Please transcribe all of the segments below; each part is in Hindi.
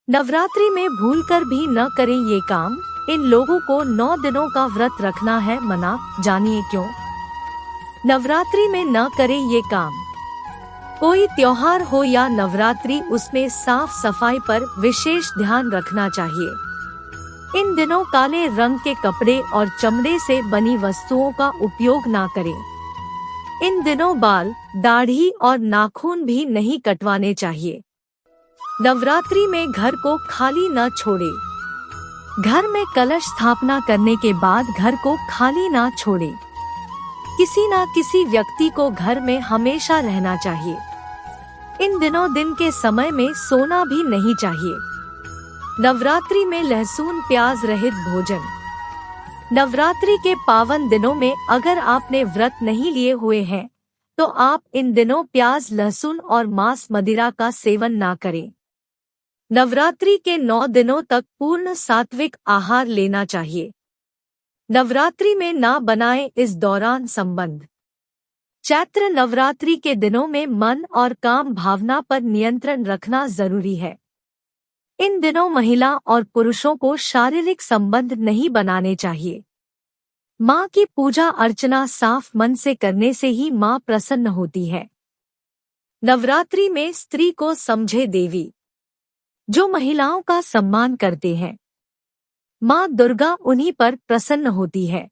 नवरात्रि में भूलकर भी न करें ये काम। इन लोगों को 9 दिनों का व्रत रखना है मना, जानिए क्यों। नवरात्रि में न करें ये काम। कोई त्योहार हो या नवरात्रि, उसमें साफ सफाई पर विशेष ध्यान रखना चाहिए। इन दिनों काले रंग के कपड़े और चमड़े से बनी वस्तुओं का उपयोग ना करें। इन दिनों बाल, दाढ़ी और नाखून भी नहीं कटवाने चाहिए। नवरात्रि में घर को खाली न छोड़े। घर में कलश स्थापना करने के बाद घर को खाली ना छोड़े। किसी न किसी व्यक्ति को घर में हमेशा रहना चाहिए। इन दिनों दिन के समय में सोना भी नहीं चाहिए। नवरात्रि में लहसुन प्याज रहित भोजन। नवरात्रि के पावन दिनों में अगर आपने व्रत नहीं लिए हुए हैं तो आप इन दिनों प्याज, लहसुन और मांस मदिरा का सेवन ना करें। नवरात्रि के 9 दिनों तक पूर्ण सात्विक आहार लेना चाहिए। नवरात्रि में ना बनाएं इस दौरान संबंध। चैत्र नवरात्रि के दिनों में मन और काम भावना पर नियंत्रण रखना जरूरी है। इन दिनों महिला और पुरुषों को शारीरिक संबंध नहीं बनाने चाहिए। माँ की पूजा अर्चना साफ मन से करने से ही माँ प्रसन्न होती है। नवरात्रि में स्त्री को समझे देवी। जो महिलाओं का सम्मान करते हैं, माँ दुर्गा उन्हीं पर प्रसन्न होती है।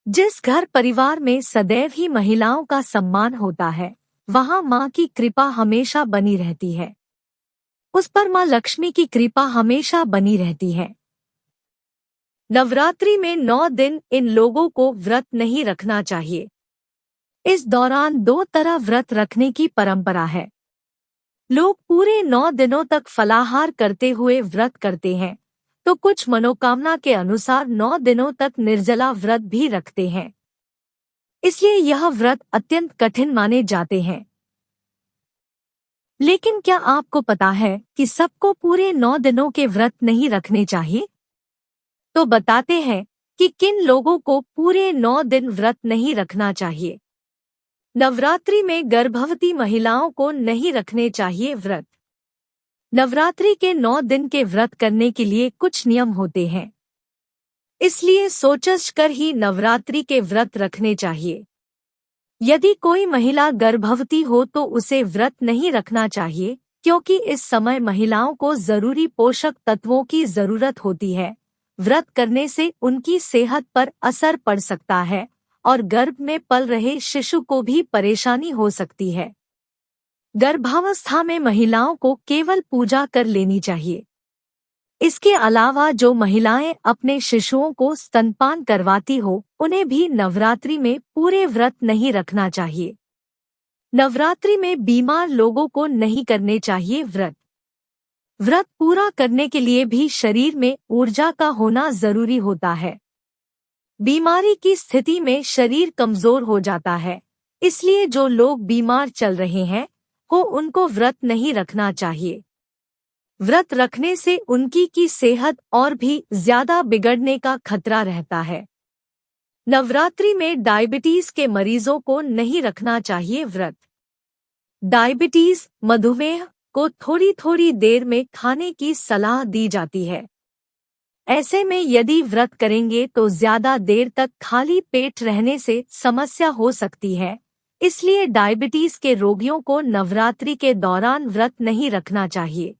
जिस घर परिवार में सदैव ही महिलाओं का सम्मान होता है, वहाँ माँ की कृपा हमेशा बनी रहती है। उस पर माँ लक्ष्मी की कृपा हमेशा बनी रहती है। नवरात्रि में 9 दिन इन लोगों को व्रत नहीं रखना चाहिए। इस दौरान 2 तरह व्रत रखने की परंपरा है। लोग पूरे 9 दिनों तक फलाहार करते हुए व्रत करते हैं, तो कुछ मनोकामना के अनुसार 9 दिनों तक निर्जला व्रत भी रखते हैं। इसलिए यह व्रत अत्यंत कठिन माने जाते हैं। लेकिन क्या आपको पता है कि सबको पूरे 9 दिनों के व्रत नहीं रखने चाहिए? तो बताते हैं कि किन लोगों को पूरे 9 दिन व्रत नहीं रखना चाहिए। नवरात्रि में गर्भवती महिलाओं को नहीं रखने चाहिए व्रत। नवरात्रि के 9 दिन के व्रत करने के लिए कुछ नियम होते हैं, इसलिए सोच कर ही नवरात्रि के व्रत रखने चाहिए। यदि कोई महिला गर्भवती हो तो उसे व्रत नहीं रखना चाहिए, क्योंकि इस समय महिलाओं को जरूरी पोषक तत्वों की जरूरत होती है। व्रत करने से उनकी सेहत पर असर पड़ सकता है और गर्भ में पल रहे शिशु को भी परेशानी हो सकती है। गर्भावस्था में महिलाओं को केवल पूजा कर लेनी चाहिए। इसके अलावा जो महिलाएं अपने शिशुओं को स्तनपान करवाती हो, उन्हें भी नवरात्रि में पूरे व्रत नहीं रखना चाहिए। नवरात्रि में बीमार लोगों को नहीं करने चाहिए व्रत। व्रत पूरा करने के लिए भी शरीर में ऊर्जा का होना जरूरी होता है। बीमारी की स्थिति में शरीर कमजोर हो जाता है, इसलिए जो लोग बीमार चल रहे हैं उनको व्रत नहीं रखना चाहिए। व्रत रखने से उनकी की सेहत और भी ज्यादा बिगड़ने का खतरा रहता है। नवरात्रि में डायबिटीज के मरीजों को नहीं रखना चाहिए व्रत। डायबिटीज, मधुमेह को थोड़ी थोड़ी देर में खाने की सलाह दी जाती है। ऐसे में यदि व्रत करेंगे तो ज्यादा देर तक खाली पेट रहने से समस्या हो सकती है। इसलिए डायबिटीज के रोगियों को नवरात्रि के दौरान व्रत नहीं रखना चाहिए।